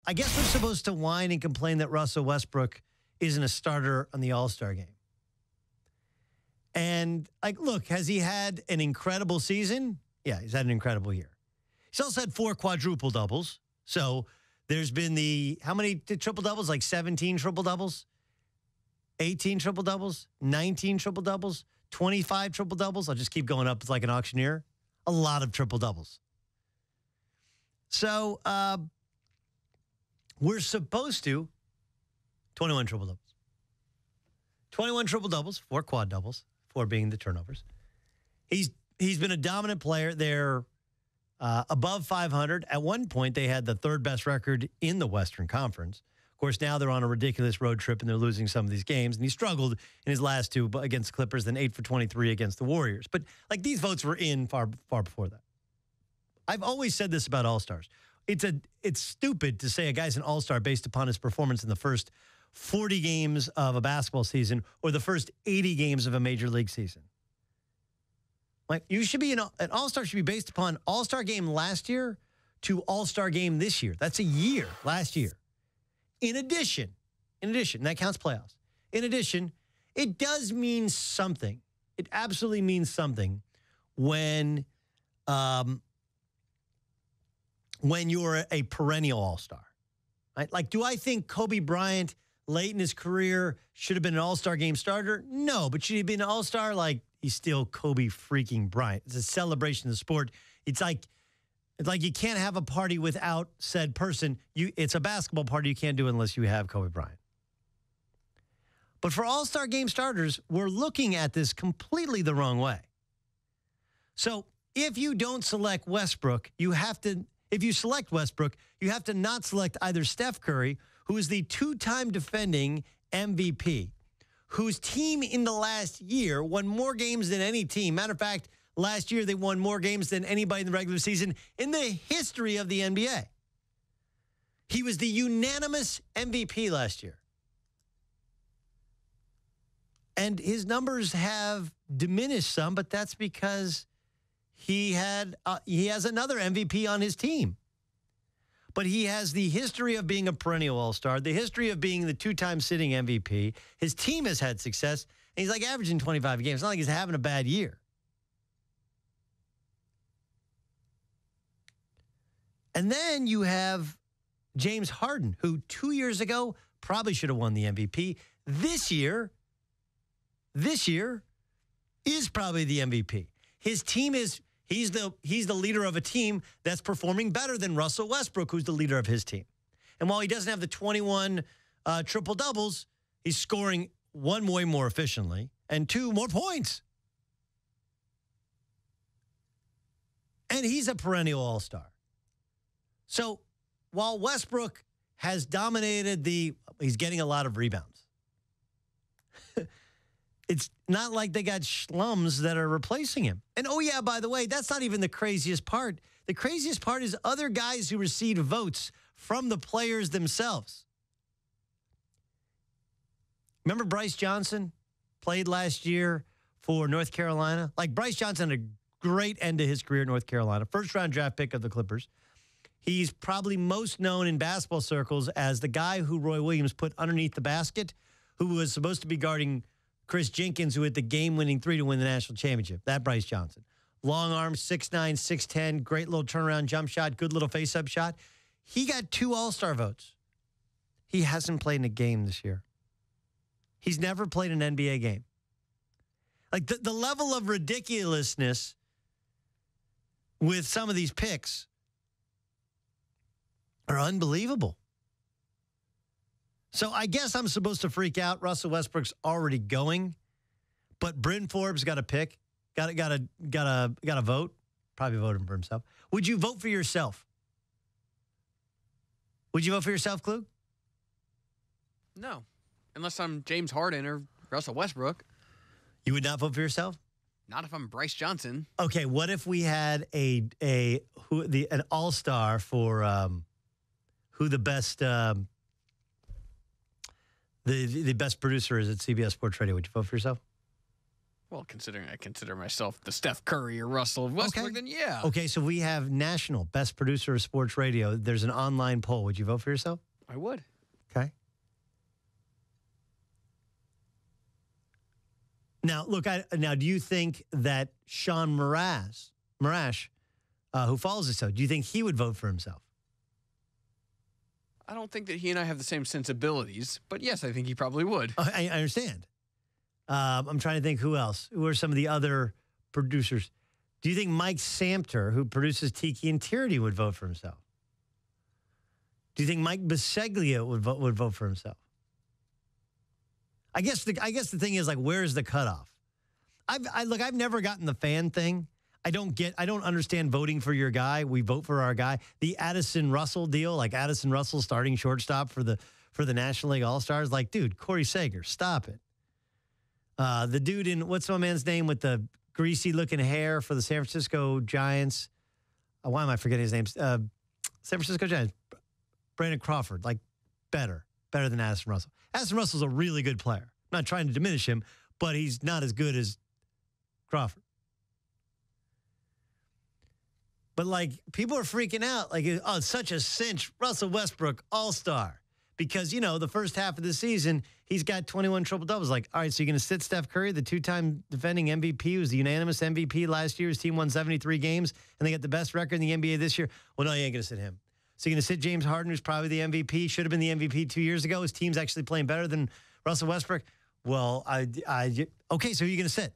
I guess we're supposed to whine and complain that Russell Westbrook isn't a starter on the All-Star game. And, look, has he had an incredible season? Yeah, he's had an incredible year. He's also had 4 quadruple doubles. So there's been how many triple doubles? 17 triple doubles, 18 triple doubles, 19 triple doubles, 25 triple doubles. I'll just keep going up like an auctioneer. A lot of triple doubles. So we're supposed to 21 triple doubles. 21 triple doubles, 4 quad doubles, 4 being the turnovers. He's been a dominant player. They're above 500. At one point, they had the 3rd best record in the Western Conference. Of course, now they're on a ridiculous road trip and they're losing some of these games. And he struggled in his last 2 against the Clippers, then 8 for 23 against the Warriors. But these votes were in far before that. I've always said this about All-Stars. It's stupid to say a guy's an All-Star based upon his performance in the first 40 games of a basketball season or the first 80 games of a major league season. You should be an All-Star should be based upon All-Star game last year to All-Star game this year. That's a year last year. In addition, that counts playoffs. In addition, it does mean something. It absolutely means something when you're a perennial All-Star. Right? Do I think Kobe Bryant late in his career should have been an All-Star game starter? No, but should he have been an All-Star? He's still Kobe freaking Bryant. It's a celebration of the sport. It's like you can't have a party without said person. It's a basketball party you can't do unless you have Kobe Bryant. But for All-Star game starters, we're looking at this completely the wrong way. So if you don't select Westbrook, if you select Westbrook, you have to not select either Steph Curry, who is the 2-time defending MVP, whose team in the last year won more games than any team. Matter of fact, last year they won more games than anybody in the regular season in the history of the NBA. He was the unanimous MVP last year. And his numbers have diminished some, but that's because he has another MVP on his team. But he has the history of being a perennial All-Star, the history of being the 2-time sitting MVP. His team has had success, and he's averaging 25 games. It's not like he's having a bad year. And then you have James Harden, who 2 years ago probably should have won the MVP. This year is probably the MVP. His team is... He's the leader of a team that's performing better than Russell Westbrook, who's the leader of his team. And while he doesn't have the 21 triple-doubles, he's scoring 1, way more efficiently, and 2, more points. And he's a perennial All-Star. So while Westbrook has dominated he's getting a lot of rebounds. It's not like they got schlums that are replacing him. And, oh, yeah, by the way, that's not even the craziest part. The craziest part is other guys who received votes from the players themselves. Remember Bryce Johnson played last year for North Carolina? Bryce Johnson had a great end to his career in North Carolina, first-round draft pick of the Clippers. He's probably most known in basketball circles as the guy who Roy Williams put underneath the basket, who was supposed to be guarding Chris Jenkins, who hit the game-winning 3 to win the national championship. That Bryce Johnson. Long arm, 6'9", 6'10", great little turnaround jump shot, good little face-up shot. He got 2 All-Star votes. He hasn't played in a game this year. He's never played an NBA game. The level of ridiculousness with some of these picks are unbelievable. So I guess I'm supposed to freak out. Russell Westbrook's already going, but Bryn Forbes got a pick, got a vote. Probably voted for himself. Would you vote for yourself? Would you vote for yourself, Klug? No, unless I'm James Harden or Russell Westbrook. You would not vote for yourself? Not if I'm Bryce Johnson. Okay, what if we had an all-star for who the best the best producer is at CBS Sports Radio? Would you vote for yourself? Well, considering I consider myself the Steph Curry or Russell Westbrook, then yeah. Okay, so we have national best producer of sports radio. There's an online poll. Would you vote for yourself? I would. Okay. Now, look, now, do you think that Sean Marash, who follows us, do you think he would vote for himself? I don't think that he and I have the same sensibilities, but yes, I think he probably would. I understand. I'm trying to think who else. Who are some of the other producers? Do you think Mike Samter, who produces Tiki and Tyranny, would vote for himself? Do you think Mike Biseglia would vote for himself? I guess the thing is, like, where's the cutoff? I've never gotten the fan thing. I don't understand voting for your guy. We vote for our guy. The Addison Russell deal, like Addison Russell starting shortstop for the National League All-Stars. Like, dude, Corey Seager, stop it. The dude in, what's my man's name with the greasy-looking hair for the San Francisco Giants? Why am I forgetting his name? San Francisco Giants. Brandon Crawford, like, better than Addison Russell. Addison Russell's a really good player. I'm not trying to diminish him, but he's not as good as Crawford. But, like, people are freaking out. Like, oh, it's such a cinch. Russell Westbrook, all-star. Because, the first half of the season, he's got 21 triple-doubles. Like, all right, so you're going to sit Steph Curry, the two-time defending MVP, who was the unanimous MVP last year. His team won 73 games, and they got the best record in the NBA this year. Well, no, you ain't going to sit him. So you're going to sit James Harden, who's probably the MVP, should have been the MVP 2 years ago. His team's actually playing better than Russell Westbrook. Well, okay, so who are you going to sit?